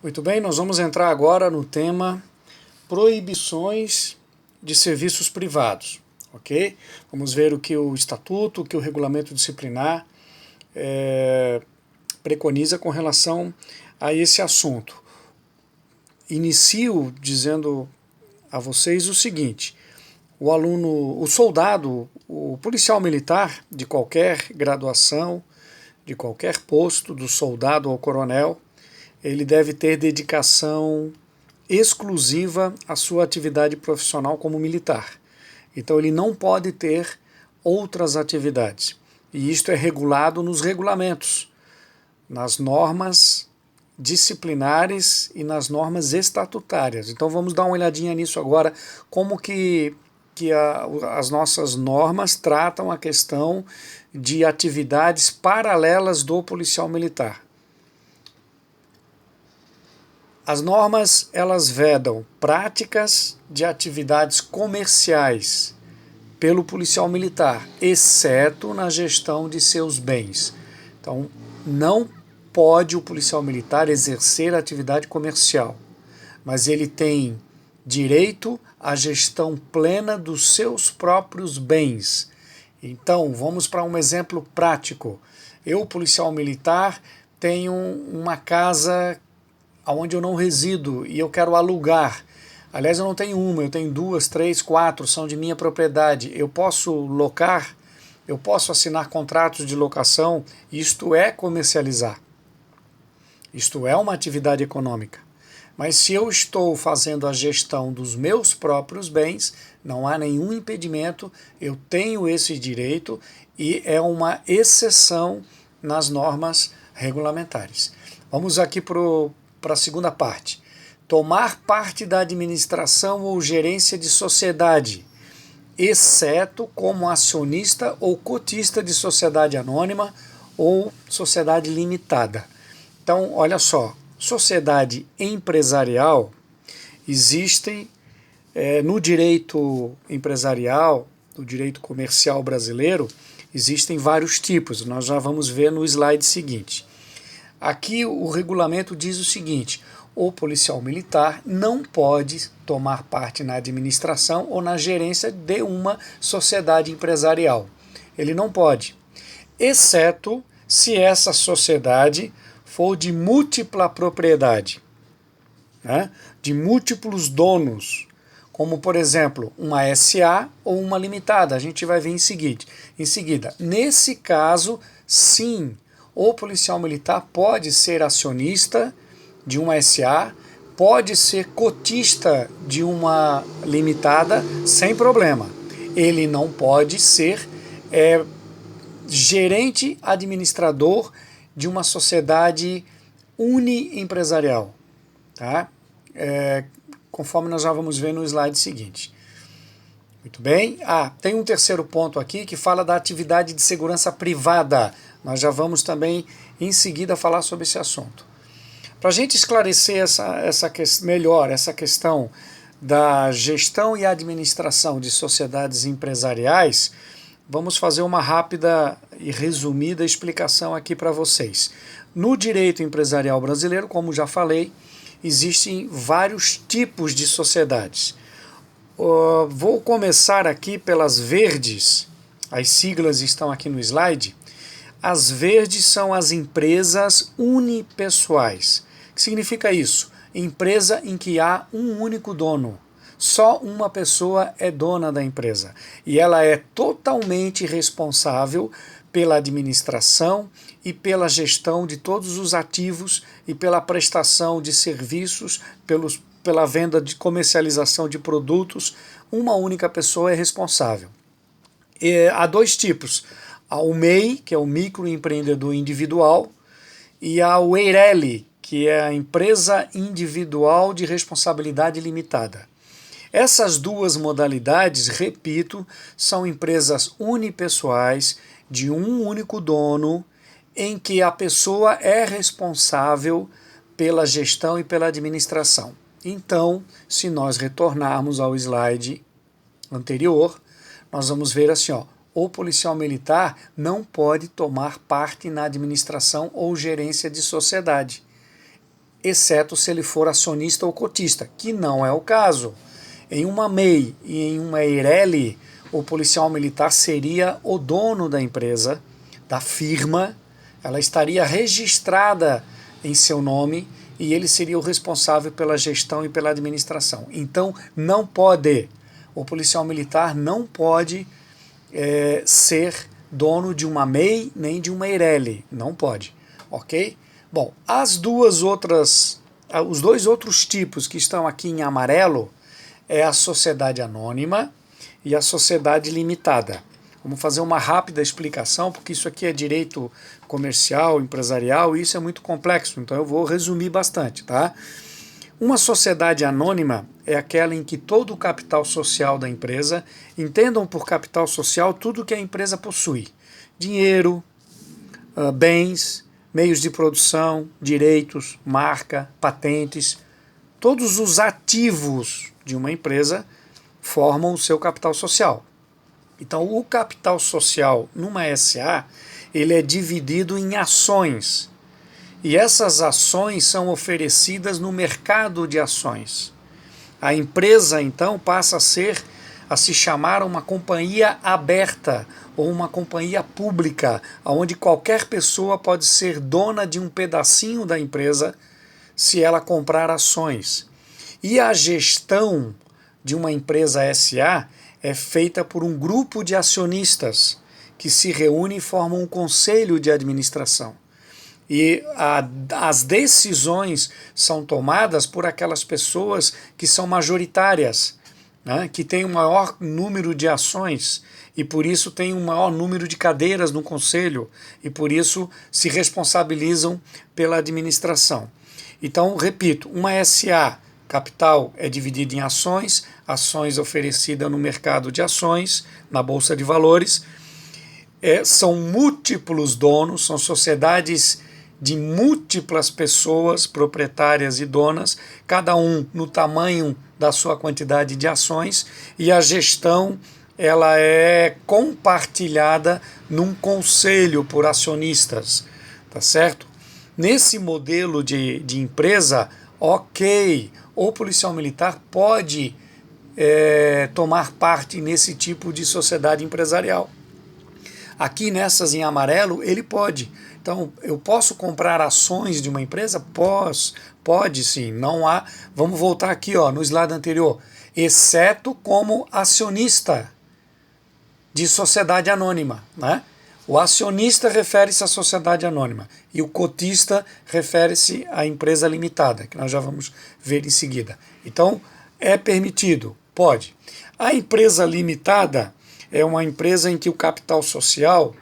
Muito bem, nós vamos entrar agora no tema proibições de serviços privados, ok? Vamos ver o que o estatuto, o que o regulamento disciplinar preconiza com relação a esse assunto. Inicio dizendo a vocês o seguinte: o aluno, o soldado, o policial militar de qualquer graduação, de qualquer posto, do soldado ao coronel, ele deve ter dedicação exclusiva à sua atividade profissional como militar. Então ele não pode ter outras atividades. E isto é regulado nos regulamentos, nas normas disciplinares e nas normas estatutárias. Então vamos dar uma olhadinha nisso agora, como que as nossas normas tratam a questão de atividades paralelas do policial militar. As normas, elas vedam práticas de atividades comerciais pelo policial militar, exceto na gestão de seus bens. Então, não pode o policial militar exercer atividade comercial, mas ele tem direito à gestão plena dos seus próprios bens. Então, vamos para um exemplo prático. Eu, policial militar, tenho uma casa onde eu não resido e eu quero alugar. Aliás, eu não tenho uma, eu tenho duas, três, quatro, são de minha propriedade. Eu posso locar, eu posso assinar contratos de locação, isto é comercializar. Isto é uma atividade econômica. Mas se eu estou fazendo a gestão dos meus próprios bens, não há nenhum impedimento, eu tenho esse direito e é uma exceção nas normas regulamentares. Vamos aqui para a segunda parte. Tomar parte da administração ou gerência de sociedade, exceto como acionista ou cotista de sociedade anônima ou sociedade limitada. Então, olha só, sociedade empresarial existem no direito empresarial, no direito comercial brasileiro, existem vários tipos. Nós já vamos ver no slide seguinte. Aqui o regulamento diz o seguinte: o policial militar não pode tomar parte na administração ou na gerência de uma sociedade empresarial. Ele não pode, exceto se essa sociedade for de múltipla propriedade, né? De múltiplos donos, como por exemplo uma SA ou uma limitada. A gente vai ver em seguida. Nesse caso, sim, o policial militar pode ser acionista de uma SA, pode ser cotista de uma limitada sem problema. Ele não pode ser gerente administrador de uma sociedade uniempresarial, tá? Conforme nós já vamos ver no slide seguinte. Muito bem. Tem um terceiro ponto aqui que fala da atividade de segurança privada. Nós já vamos também em seguida falar sobre esse assunto. Para a gente esclarecer melhor essa questão da gestão e administração de sociedades empresariais, vamos fazer uma rápida e resumida explicação aqui para vocês. No direito empresarial brasileiro, como já falei, existem vários tipos de sociedades. Vou começar aqui pelas verdes, as siglas estão aqui no slide. As verdes são as empresas unipessoais. O que significa isso? Empresa em que há um único dono. Só uma pessoa é dona da empresa e ela é totalmente responsável pela administração e pela gestão de todos os ativos e pela prestação de serviços, pela venda de comercialização de produtos. Uma única pessoa é responsável. Há dois tipos: o MEI, que é o microempreendedor individual, e a EIRELI, que é a empresa individual de responsabilidade limitada. Essas duas modalidades, repito, são empresas unipessoais de um único dono, em que a pessoa é responsável pela gestão e pela administração. Então, se nós retornarmos ao slide anterior, nós vamos ver assim, o policial militar não pode tomar parte na administração ou gerência de sociedade. exceto se ele for acionista ou cotista, que não é o caso. Em uma MEI e em uma EIRELI, o policial militar seria o dono da empresa, da firma, ela estaria registrada em seu nome e ele seria o responsável pela gestão e pela administração. Então, não pode, o policial militar não pode ser dono de uma MEI nem de uma EIRELI, não pode, ok? Bom, os dois outros tipos que estão aqui em amarelo é a sociedade anônima e a sociedade limitada. Vamos fazer uma rápida explicação, porque isso aqui é direito comercial, empresarial, e isso é muito complexo, então eu vou resumir bastante, tá? Uma sociedade anônima é aquela em que todo o capital social da empresa, entendam por capital social tudo que a empresa possui: dinheiro, bens, meios de produção, direitos, marca, patentes, todos os ativos de uma empresa formam o seu capital social. Então, o capital social numa SA, ele é dividido em ações. E essas ações são oferecidas no mercado de ações. A empresa, então, passa a se chamar uma companhia aberta ou uma companhia pública, onde qualquer pessoa pode ser dona de um pedacinho da empresa se ela comprar ações. E a gestão de uma empresa SA é feita por um grupo de acionistas que se reúne e formam um conselho de administração. E as decisões são tomadas por aquelas pessoas que são majoritárias, né, que têm o maior número de ações e por isso têm um maior número de cadeiras no conselho e por isso se responsabilizam pela administração. Então, repito, uma SA, capital é dividido em ações, ações oferecidas no mercado de ações, na Bolsa de Valores, são múltiplos donos, são sociedades de múltiplas pessoas proprietárias e donas, cada um no tamanho da sua quantidade de ações, e a gestão ela é compartilhada num conselho por acionistas, tá certo? Nesse modelo de empresa, ok, o policial militar pode tomar parte nesse tipo de sociedade empresarial. Aqui nessas em amarelo, ele pode. Então, eu posso comprar ações de uma empresa? Pode sim, não há. Vamos voltar aqui no slide anterior. Exceto como acionista de sociedade anônima, né? O acionista refere-se à sociedade anônima e o cotista refere-se à empresa limitada, que nós já vamos ver em seguida. Então, é permitido? Pode. A empresa limitada é uma empresa em que o capital social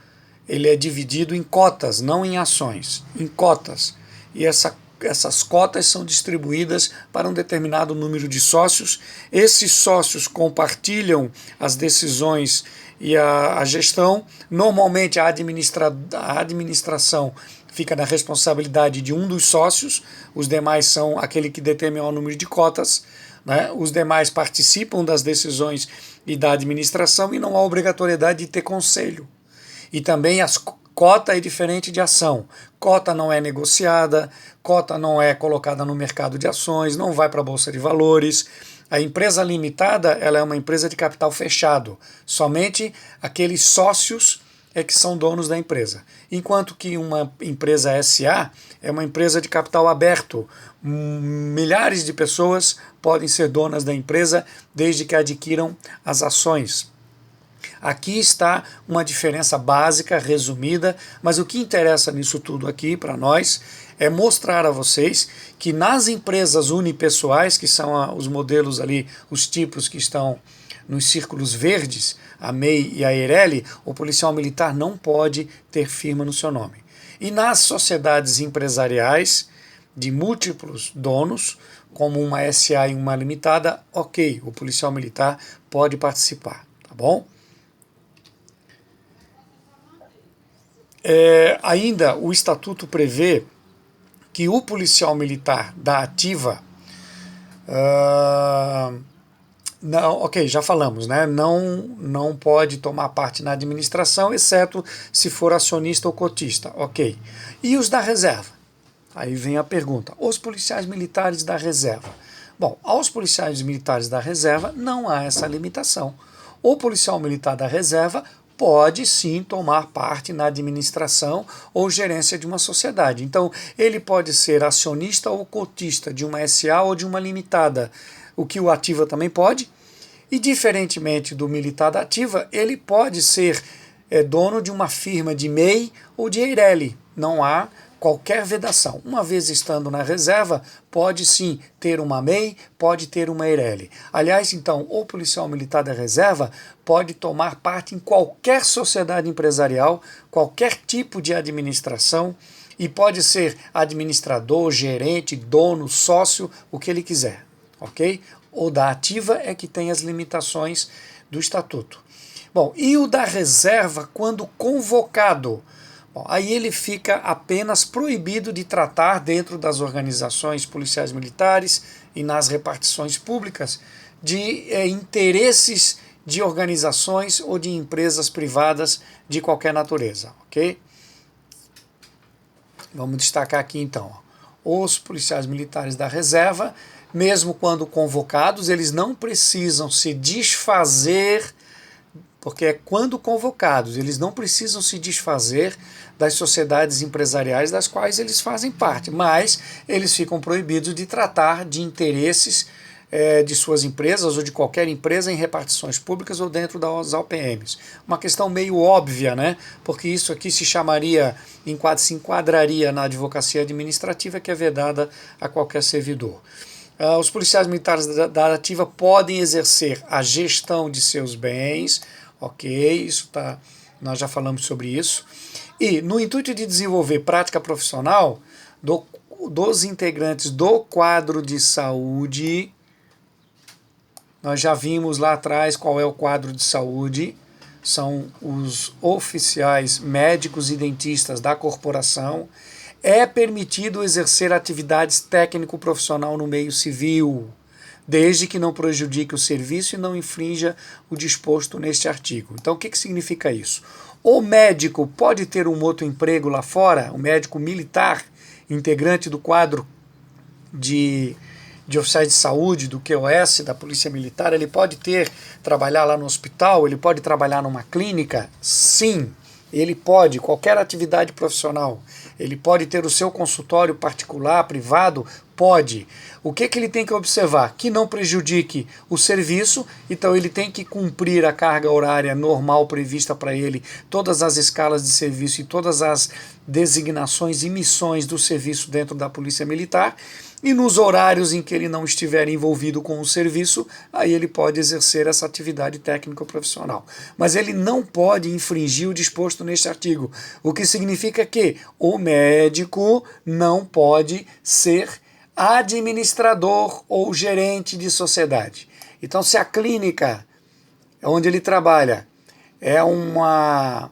ele é dividido em cotas, não em ações, em cotas. E essas cotas são distribuídas para um determinado número de sócios. Esses sócios compartilham as decisões e a gestão. Normalmente a administração fica na responsabilidade de um dos sócios, os demais são aquele que detém o número de cotas, né? Os demais participam das decisões e da administração e não há obrigatoriedade de ter conselho. E também cota é diferente de ação. Cota não é negociada, cota não é colocada no mercado de ações, não vai para a Bolsa de Valores. A empresa limitada ela é uma empresa de capital fechado. Somente aqueles sócios é que são donos da empresa. Enquanto que uma empresa SA é uma empresa de capital aberto. Milhares de pessoas podem ser donas da empresa desde que adquiram as ações. Aqui está uma diferença básica, resumida, mas o que interessa nisso tudo aqui para nós é mostrar a vocês que nas empresas unipessoais, que são os modelos ali, os tipos que estão nos círculos verdes, a MEI e a EIRELI, o policial militar não pode ter firma no seu nome. E nas sociedades empresariais de múltiplos donos, como uma SA e uma limitada, ok, o policial militar pode participar, tá bom? Ainda o estatuto prevê que o policial militar da ativa, não, ok, já falamos, né? Não pode tomar parte na administração, exceto se for acionista ou cotista, ok. E os da reserva? Aí vem a pergunta: os policiais militares da reserva? Bom, aos policiais militares da reserva não há essa limitação. O policial militar da reserva pode sim tomar parte na administração ou gerência de uma sociedade. Então, ele pode ser acionista ou cotista de uma SA ou de uma limitada, o que o ativa também pode. E, diferentemente do militar da ativa, ele pode ser dono de uma firma de MEI ou de EIRELI. Não há qualquer vedação. Uma vez estando na reserva, pode sim ter uma MEI, pode ter uma EIRELI. Aliás, então, o policial militar da reserva pode tomar parte em qualquer sociedade empresarial, qualquer tipo de administração, e pode ser administrador, gerente, dono, sócio, o que ele quiser, ok? O da ativa é que tem as limitações do estatuto. Bom, e o da reserva, quando convocado? Bom, aí ele fica apenas proibido de tratar dentro das organizações policiais militares e nas repartições públicas de interesses de organizações ou de empresas privadas de qualquer natureza, ok? Vamos destacar aqui então, os policiais militares da reserva, mesmo quando convocados, eles não precisam se desfazer, porque é quando convocados, eles não precisam se desfazer das sociedades empresariais das quais eles fazem parte, mas eles ficam proibidos de tratar de interesses de suas empresas ou de qualquer empresa em repartições públicas ou dentro das OPMs. Uma questão meio óbvia, né? Porque isso aqui se enquadraria na advocacia administrativa, que é vedada a qualquer servidor. Os policiais militares da ativa podem exercer a gestão de seus bens, ok, isso tá, nós já falamos sobre isso. E no intuito de desenvolver prática profissional dos integrantes do quadro de saúde, nós já vimos lá atrás qual é o quadro de saúde, são os oficiais médicos e dentistas da corporação. É permitido exercer atividades técnico-profissional no meio civil, desde que não prejudique o serviço e não infrinja o disposto neste artigo. Então, o que significa isso? O médico pode ter um outro emprego lá fora, o médico militar, integrante do quadro de oficiais de saúde, do QoS, da Polícia Militar, ele pode trabalhar lá no hospital, ele pode trabalhar numa clínica? Sim, ele pode, qualquer atividade profissional. Ele pode ter o seu consultório particular, privado? Pode. O que ele tem que observar? Que não prejudique o serviço, então ele tem que cumprir a carga horária normal prevista para ele, todas as escalas de serviço e todas as designações e missões do serviço dentro da Polícia Militar, e nos horários em que ele não estiver envolvido com o serviço, aí ele pode exercer essa atividade técnico-profissional. Mas ele não pode infringir o disposto neste artigo, o que significa que o médico não pode ser administrador ou gerente de sociedade. Então, se a clínica onde ele trabalha é uma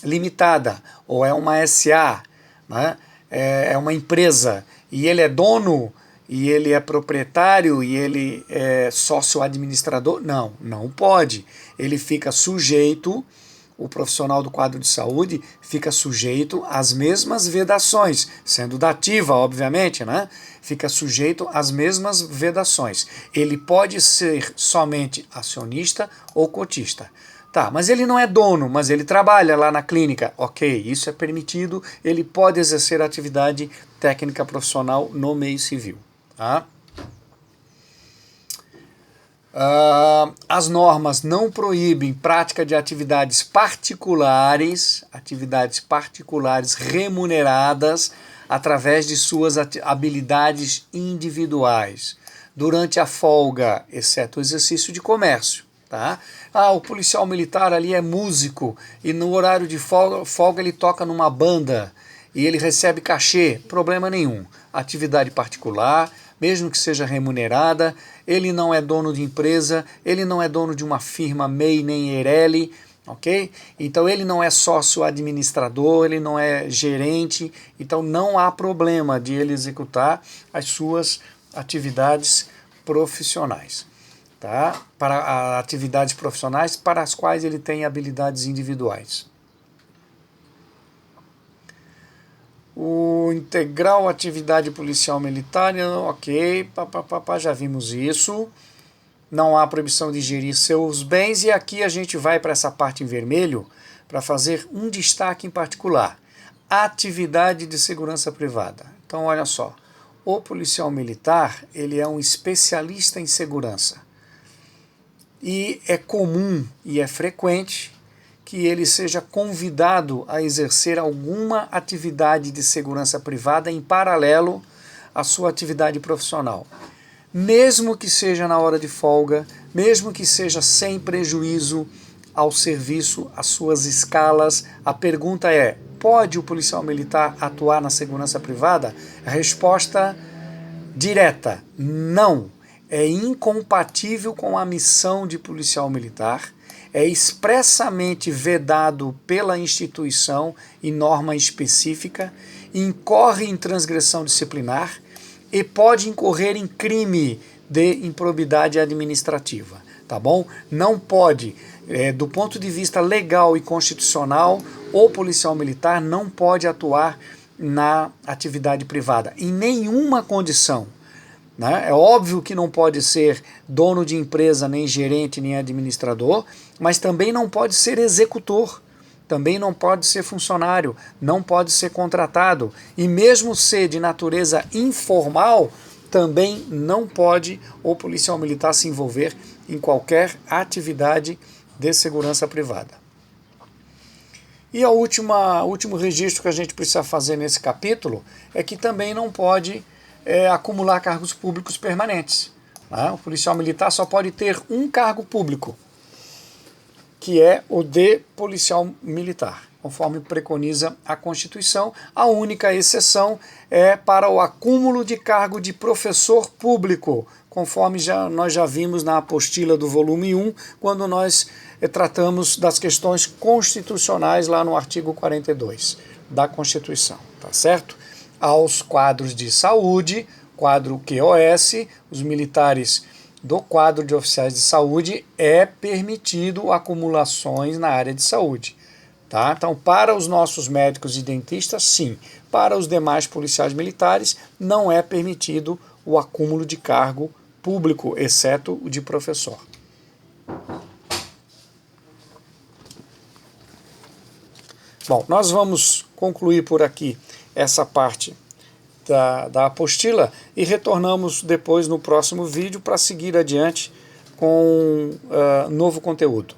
limitada ou é uma SA, né, é uma empresa, e ele é dono, e ele é proprietário, e ele é sócio-administrador, não pode. Ele fica sujeito, o profissional do quadro de saúde fica sujeito às mesmas vedações, sendo da ativa, obviamente, né? Fica sujeito às mesmas vedações. Ele pode ser somente acionista ou cotista. Tá, mas ele não é dono, mas ele trabalha lá na clínica. Ok, isso é permitido, ele pode exercer atividade técnica profissional no meio civil. Tá? As normas não proíbem prática de atividades particulares remuneradas através de suas habilidades individuais, durante a folga, exceto o exercício de comércio. Tá? O policial militar ali é músico e no horário de folga ele toca numa banda e ele recebe cachê, problema nenhum. Atividade particular, mesmo que seja remunerada, ele não é dono de empresa, ele não é dono de uma firma MEI nem EIRELI, ok? Então ele não é sócio administrador, ele não é gerente, então não há problema de ele executar as suas atividades profissionais. Tá? Para atividades profissionais para as quais ele tem habilidades individuais. O integral atividade policial militar, ok, já vimos isso. Não há proibição de gerir seus bens, e aqui a gente vai para essa parte em vermelho para fazer um destaque em particular. Atividade de segurança privada. Então, olha só, o policial militar, ele é um especialista em segurança. E é comum e é frequente que ele seja convidado a exercer alguma atividade de segurança privada em paralelo à sua atividade profissional. Mesmo que seja na hora de folga, mesmo que seja sem prejuízo ao serviço, às suas escalas, a pergunta é: pode o policial militar atuar na segurança privada? A resposta direta: não. É incompatível com a missão de policial militar, é expressamente vedado pela instituição e norma específica, incorre em transgressão disciplinar e pode incorrer em crime de improbidade administrativa, tá bom? Não pode, do ponto de vista legal e constitucional, o policial militar não pode atuar na atividade privada, em nenhuma condição. Né? É óbvio que não pode ser dono de empresa, nem gerente, nem administrador, mas também não pode ser executor, também não pode ser funcionário, não pode ser contratado, e mesmo ser de natureza informal, também não pode o policial militar se envolver em qualquer atividade de segurança privada. E o último registro que a gente precisa fazer nesse capítulo é que também não pode acumular cargos públicos permanentes. Né? O policial militar só pode ter um cargo público, que é o de policial militar, conforme preconiza a Constituição. A única exceção é para o acúmulo de cargo de professor público, conforme nós já vimos na apostila do volume 1, quando nós tratamos das questões constitucionais lá no artigo 42 da Constituição, tá certo? Aos quadros de saúde, quadro QoS, os militares do quadro de oficiais de saúde, é permitido acumulações na área de saúde. Tá? Então, para os nossos médicos e dentistas, sim. Para os demais policiais militares, não é permitido o acúmulo de cargo público, exceto o de professor. Bom, nós vamos concluir por aqui essa parte da apostila e retornamos depois no próximo vídeo para seguir adiante com novo conteúdo.